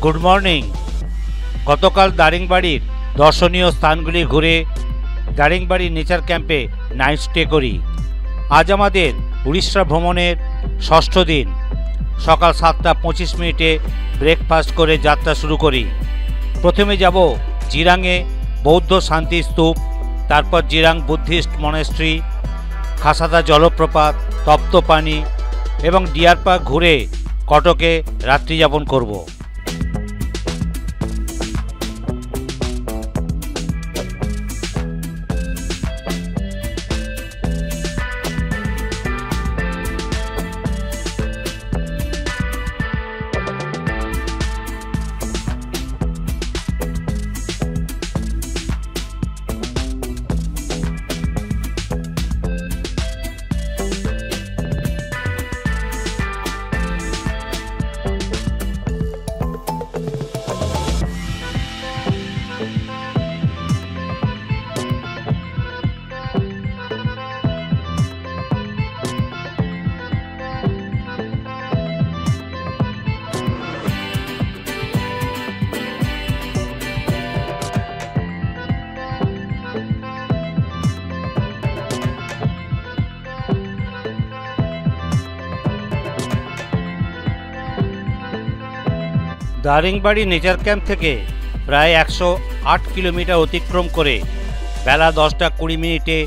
Good morning. গতকাল দারিংবাড়ির দর্শনীয় স্থানগুলি ঘুরে দারিংবাড়ি নেচার ক্যাম্পে নাইট স্টে করি। আজ আমাদের উড়িষ্যা ভ্রমণের ষষ্ঠ দিন। সকাল 7:25 ব্রেকফাস্ট করে যাত্রা শুরু করি। প্রথমে যাব জিরাঙে বৌদ্ধ শান্তি স্তূপ, তারপর জিরাং বুদ্ধিস্ট মনেস্ট্রি, খাসাদা জলপ্রপাত, তপ্তপানি এবং ডিয়ার পার্ক ঘুরে কটকে রাত্রিযাপন করব। দারিংবাড়ি নেচার ক্যাম্প থেকে প্রায় 108 কিলোমিটার অতিক্রম করে বেলা 10:20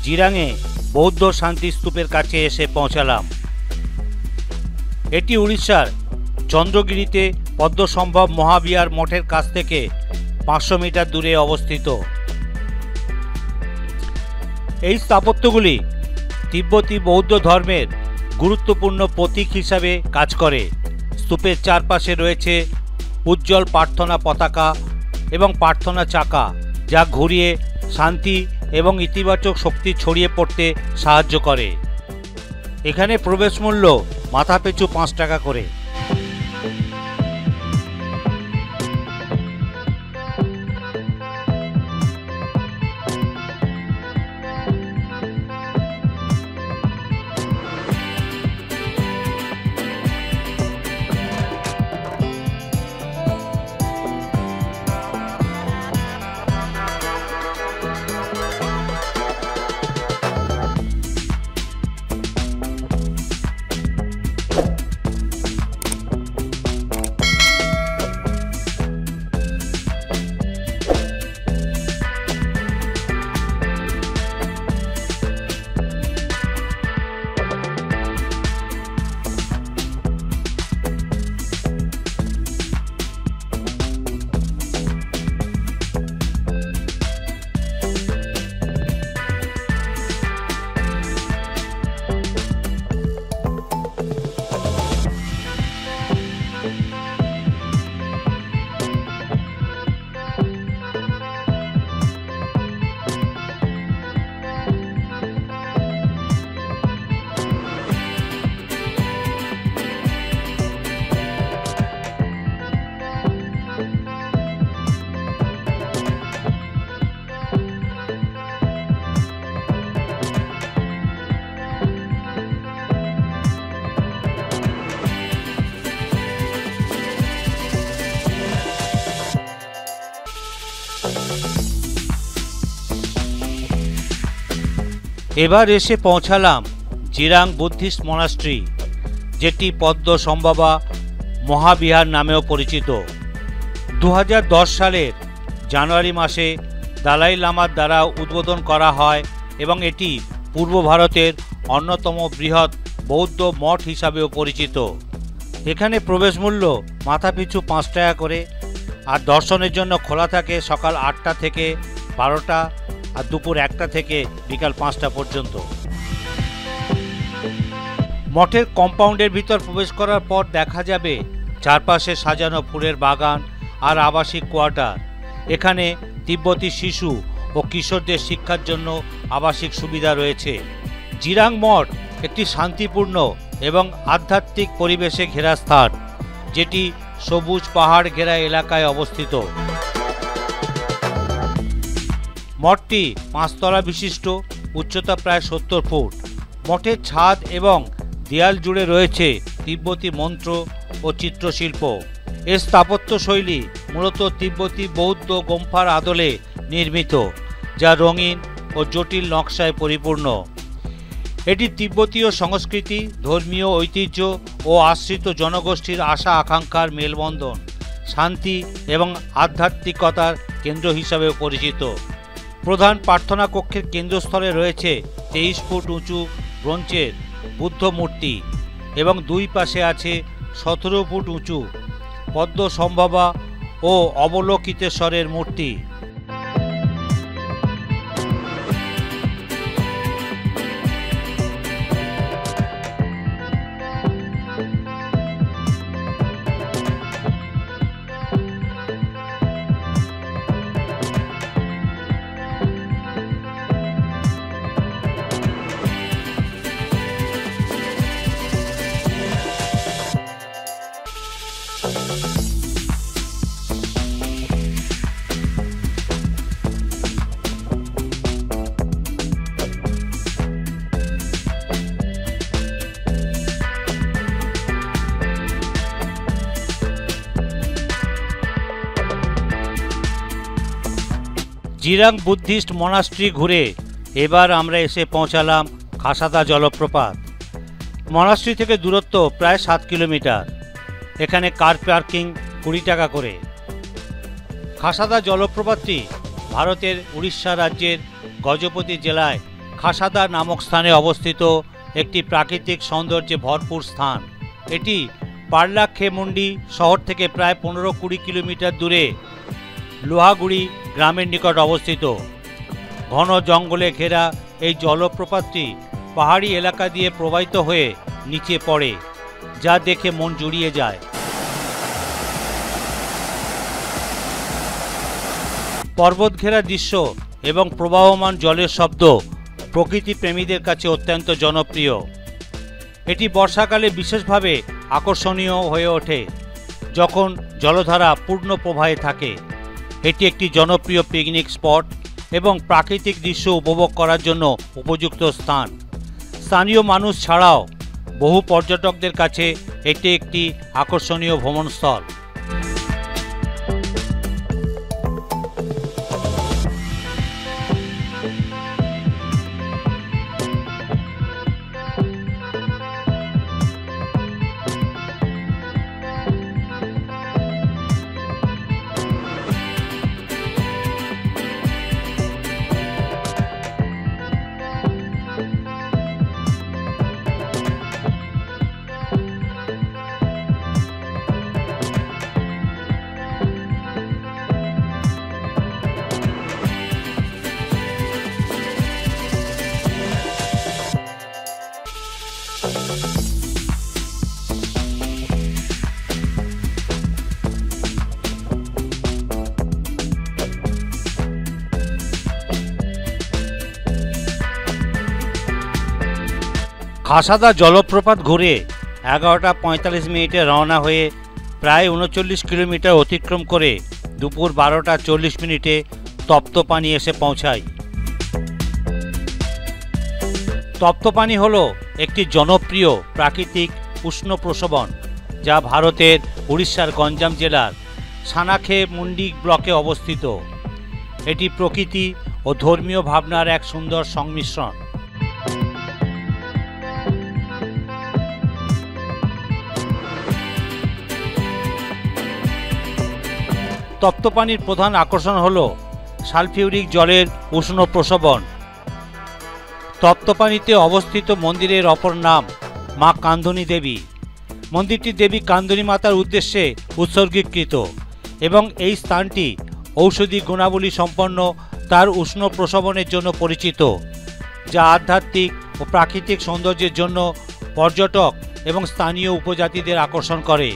জিরাঙে বৌদ্ধ শান্তি স্তূপের কাছে এসে পৌঁছালাম। এটি উড়িষ্যার চন্দ্রগিরিতে পদ্মসম্ভব মহাবিহার মঠের কাছ থেকে 500 মিটার দূরে অবস্থিত। এই স্থাপত্যগুলি তিব্বতী বৌদ্ধ ধর্মের গুরুত্বপূর্ণ প্রতীক হিসাবে কাজ করে। স্তূপের চারপাশে রয়েছে উজ্জ্বল প্রার্থনা পতাকা এবং প্রার্থনা চাকা, যা ঘুরিয়ে শান্তি এবং ইতিবাচক শক্তি ছড়িয়ে পড়তে সাহায্য করে। এখানে প্রবেশ মূল্য মাথাপিছু 5 টাকা করে। এবার এসে পৌঁছালাম জিরাং বুদ্ধিস্ট মনাস্ট্রি, যেটি পদ্মসম্ভবা মহাবিহার নামেও পরিচিত। 2010 সালের জানুয়ারি মাসে দালাই লামার দ্বারা উদ্বোধন করা হয় এবং এটি পূর্ব ভারতের অন্যতম বৃহৎ বৌদ্ধ মঠ হিসাবেও পরিচিত। এখানে প্রবেশ মূল্য মাথাপিছু 5 টাকা করে, আর দর্শনের জন্য খোলা থাকে সকাল 8টা থেকে 12টা আর দুপুর 1টা থেকে বিকাল 5টা পর্যন্ত। মঠের কম্পাউন্ডের ভিতর প্রবেশ করার পর দেখা যাবে চারপাশে সাজানো ফুলের বাগান আর আবাসিক কোয়ার্টার। এখানে তিব্বতী শিশু ও কিশোরদের শিক্ষার জন্য আবাসিক সুবিধা রয়েছে। জিরাং মঠ একটি শান্তিপূর্ণ এবং আধ্যাত্মিক পরিবেশে ঘেরা স্থান, যেটি সবুজ পাহাড় ঘেরা এলাকায় অবস্থিত। মঠটি 5 তলা বিশিষ্ট, উচ্চতা প্রায় 70 ফুট। মঠের ছাদ এবং দেয়াল জুড়ে রয়েছে তিব্বতী মন্ত্র ও চিত্রশিল্প। এর স্থাপত্যশৈলী মূলত তিব্বতী বৌদ্ধ গোম্ফার আদলে নির্মিত, যা রঙিন ও জটিল নকশায় পরিপূর্ণ। এটি তিব্বতীয় সংস্কৃতি, ধর্মীয় ঐতিহ্য ও আশ্রিত জনগোষ্ঠীর আশা আকাঙ্ক্ষার মেলবন্ধন, শান্তি এবং আধ্যাত্মিকতার কেন্দ্র হিসাবেও পরিচিত। প্রধান প্রার্থনা কক্ষের কেন্দ্রস্থলে রয়েছে 23 ফুট উঁচু ব্রোঞ্জের বুদ্ধ মূর্তি এবং দুই পাশে আছে 17 ফুট উঁচু পদ্মসম্ভবা ও অবলোকিতেশ্বরের মূর্তি। জিরাং বুদ্ধিস্ট মনাস্ট্রি ঘুরে এবার আমরা এসে পৌঁছালাম খাসাদা জলপ্রপাত। মনাস্ট্রি থেকে দূরত্ব প্রায় 7 কিলোমিটার। এখানে কার পার্কিং 20 টাকা করে। খাসাদা জলপ্রপাতটি ভারতের উড়িষ্যা রাজ্যের গজপতি জেলায় খাসাদা নামক স্থানে অবস্থিত একটি প্রাকৃতিক সৌন্দর্যে ভরপুর স্থান। এটি পার্লাক্ষেমুন্ডি শহর থেকে প্রায় 15-20 কিলোমিটার দূরে লোহাগুড়ি গ্রামের নিকট অবস্থিত। ঘন জঙ্গলে ঘেরা এই জলপ্রপাতটি পাহাড়ি এলাকা দিয়ে প্রবাহিত হয়ে নিচে পড়ে, যা দেখে মন জুড়িয়ে যায়। পর্বত ঘেরা দৃশ্য এবং প্রবাহমান জলের শব্দ প্রকৃতি প্রেমীদের কাছে অত্যন্ত জনপ্রিয়। এটি বর্ষাকালে বিশেষভাবে আকর্ষণীয় হয়ে ওঠে, যখন জলধারা পূর্ণ প্রবাহে থাকে। এটি একটি জনপ্রিয় পিকনিক স্পট এবং প্রাকৃতিক দৃশ্য উপভোগ করার জন্য উপযুক্ত স্থান। স্থানীয় মানুষ ছাড়াও বহু পর্যটকদের কাছে এটি একটি আকর্ষণীয় ভ্রমণস্থল। খাসাদা জলপ্রপাত ঘুরে 11টা 45 রওনা হয়ে প্রায় 39 কিলোমিটার অতিক্রম করে দুপুর 12টা 40 তপ্তপানি এসে পৌঁছায়। তপ্তপানি হলো একটি জনপ্রিয় প্রাকৃতিক উষ্ণ প্রসবন, যা ভারতের উড়িষ্যার গঞ্জাম জেলার সানাক্ষেমুন্ডি ব্লকে অবস্থিত। এটি প্রকৃতি ও ধর্মীয় ভাবনার এক সুন্দর সংমিশ্রণ। তপ্তপানির প্রধান আকর্ষণ হল সালফিউরিক জলের উষ্ণ প্রসবন। তপ্তপানিতে অবস্থিত মন্দিরের অপর নাম মা কান্দনী দেবী। মন্দিরটি দেবী কান্দনী মাতার উদ্দেশ্যে উৎসর্গীকৃত এবং এই স্থানটি ঔষধি গুণাবলী সম্পন্ন তার উষ্ণ প্রসবনের জন্য পরিচিত, যা আধ্যাত্মিক ও প্রাকৃতিক সৌন্দর্যের জন্য পর্যটক এবং স্থানীয় উপজাতিদের আকর্ষণ করে।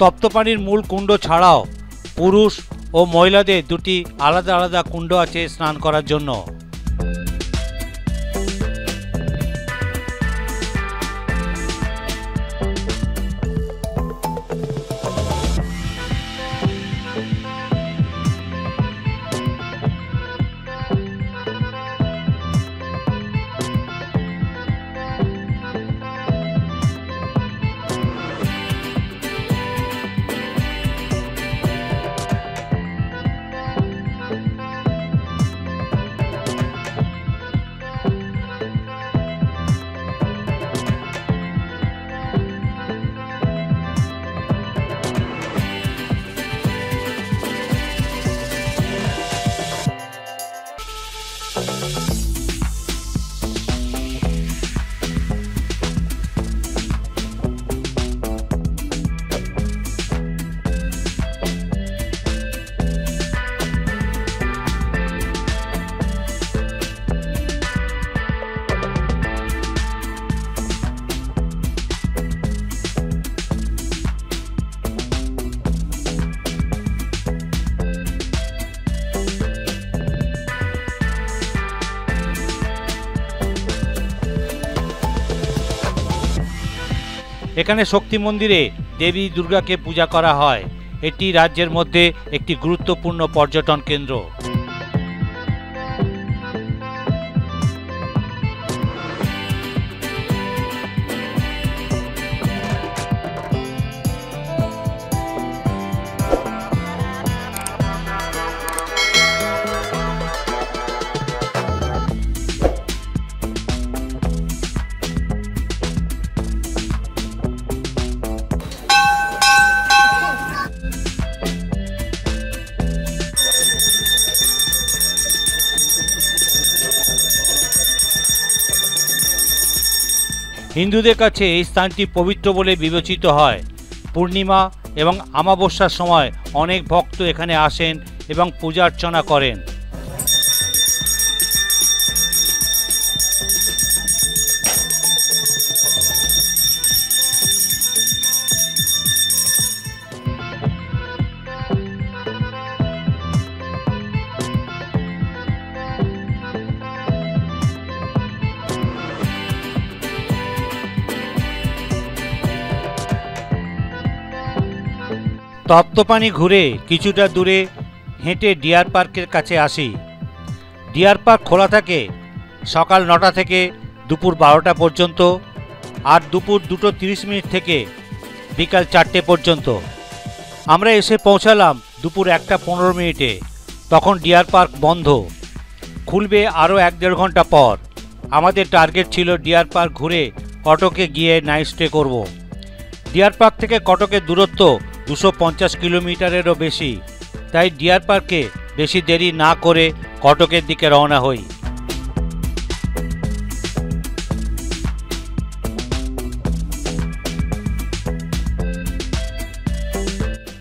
তপ্তপানির মূল কুণ্ড ছাড়াও পুরুষ ও মহিলাদের দুটি আলাদা আলাদা কুণ্ড আছে স্নান করার জন্য। এখানে শক্তি মন্দিরে দেবী দুর্গাকে পূজা করা হয়। এটি রাজ্যের মধ্যে একটি গুরুত্বপূর্ণ পর্যটন কেন্দ্র। হিন্দুদের কাছে এই স্থানটি পবিত্র বলে বিবেচিত হয়। পূর্ণিমা এবং অমাবস্যার সময় অনেক ভক্ত এখানে আসেন এবং পূজা অর্চনা করেন। তপ্তপানি ঘুরে কিছুটা দূরে হেঁটে ডিয়ার পার্কের কাছে আসি। ডিয়ার পার্ক খোলা থাকে সকাল 9টা থেকে দুপুর 12টা পর্যন্ত আর দুপুর 2:30 থেকে বিকাল 4টে পর্যন্ত। আমরা এসে পৌঁছালাম দুপুর 1:15। তখন ডিয়ার পার্ক বন্ধ, খুলবে আরও 1-1.5 ঘন্টা পর। আমাদের টার্গেট ছিল ডিয়ার পার্ক ঘুরে কটকে গিয়ে নাইট স্টে করব। ডিয়ার পার্ক থেকে কটকের দূরত্ব 250 কিলোমিটারেরও বেশি, তাই ডিয়ার পার্কে বেশি দেরি না করে কটকের দিকে রওনা হই।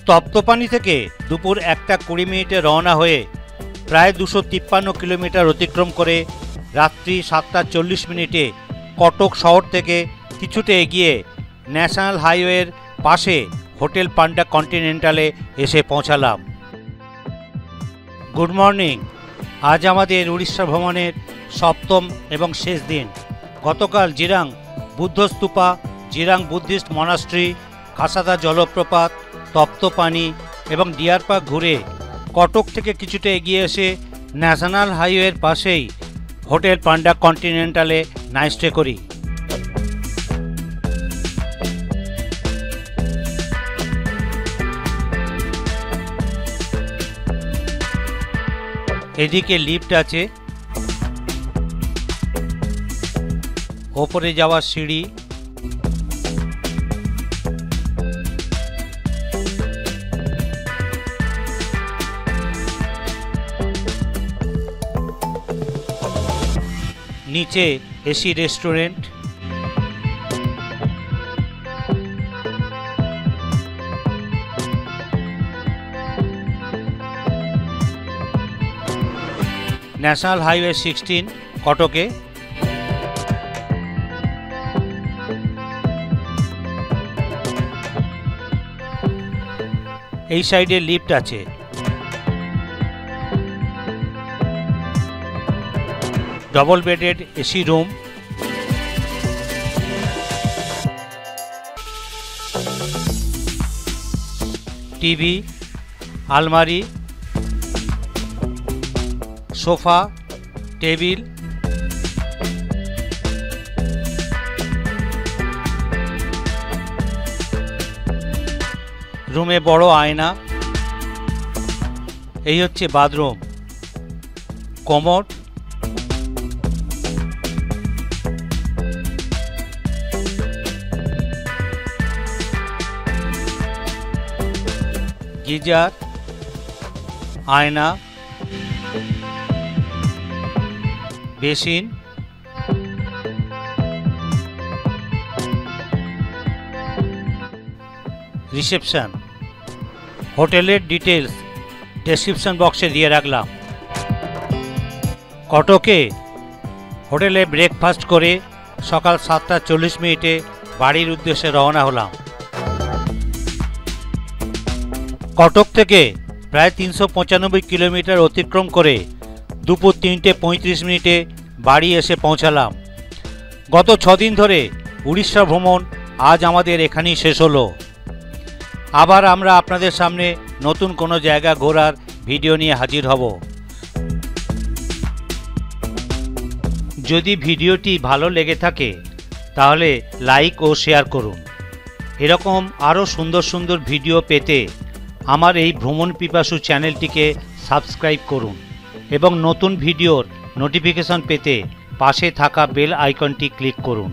তপ্তপানি থেকে দুপুর 1:20 রওনা হয়ে প্রায় 253 কিলোমিটার অতিক্রম করে রাত্রি 7:40 কটক শহর থেকে কিছুটা এগিয়ে ন্যাশনাল হাইওয়ের পাশে হোটেল পান্ডা কন্টিনেন্টালে এসে পৌঁছালাম। Good morning. আজ আমাদের উড়িষ্যা ভ্রমণের 7ম এবং শেষ দিন। গতকাল জিরাং বুদ্ধস্তূপা, জিরাং বুদ্ধিস্ট মনাস্ট্রি, খাসাদা জলপ্রপাত, তপ্তপানি এবং ডিয়ার পার্ক ঘুরে কটক থেকে কিছুটা এগিয়ে এসে ন্যাশনাল হাইওয়ের পাশেই হোটেল পান্ডা কন্টিনেন্টালে নাইট স্টে করি। এদিকে লিফট আছে, ওপরে যাওয়ার সিঁড়ি, নিচে এসি রেস্টুরেন্ট, ন্যাশনাল হাইওয়ে 16 কটকে। এই সাইডে লিফট আছে। Double bedded AC room, TV, আলমারি, সোফা, টেবিল, রুমে বড় আয়না। এই হচ্ছে বাথরুম, কমোড, গিজার, আয়না, বেসিন, রিসেপশন। হোটেলের ডিটেলস ডেসক্রিপশন বক্সে দিয়ে রাখলাম। কটকে হোটেলে ব্রেকফাস্ট করে সকাল 7:40 বাড়ির উদ্দেশ্যে রওনা হলাম। কটক থেকে প্রায় 395 কিলোমিটার অতিক্রম করে দুপুর 3:35 বাড়ি এসে পৌঁছালাম। গত 6 দিন ধরে উড়িষ্যা ভ্রমণ আজ আমাদের এখানেই শেষ হলো। আবার আমরা আপনাদের সামনে নতুন কোনো জায়গা ঘোরার ভিডিও নিয়ে হাজির হব। যদি ভিডিওটি ভালো লেগে থাকে তাহলে লাইক ও শেয়ার করুন। এরকম আরও সুন্দর সুন্দর ভিডিও পেতে আমার এই ভ্রমণ পিপাসু চ্যানেলটিকে সাবস্ক্রাইব করুন এবং নতুন ভিডিওর নোটিফিকেশন পেতে পাশে থাকা বেল আইকনটি ক্লিক করুন।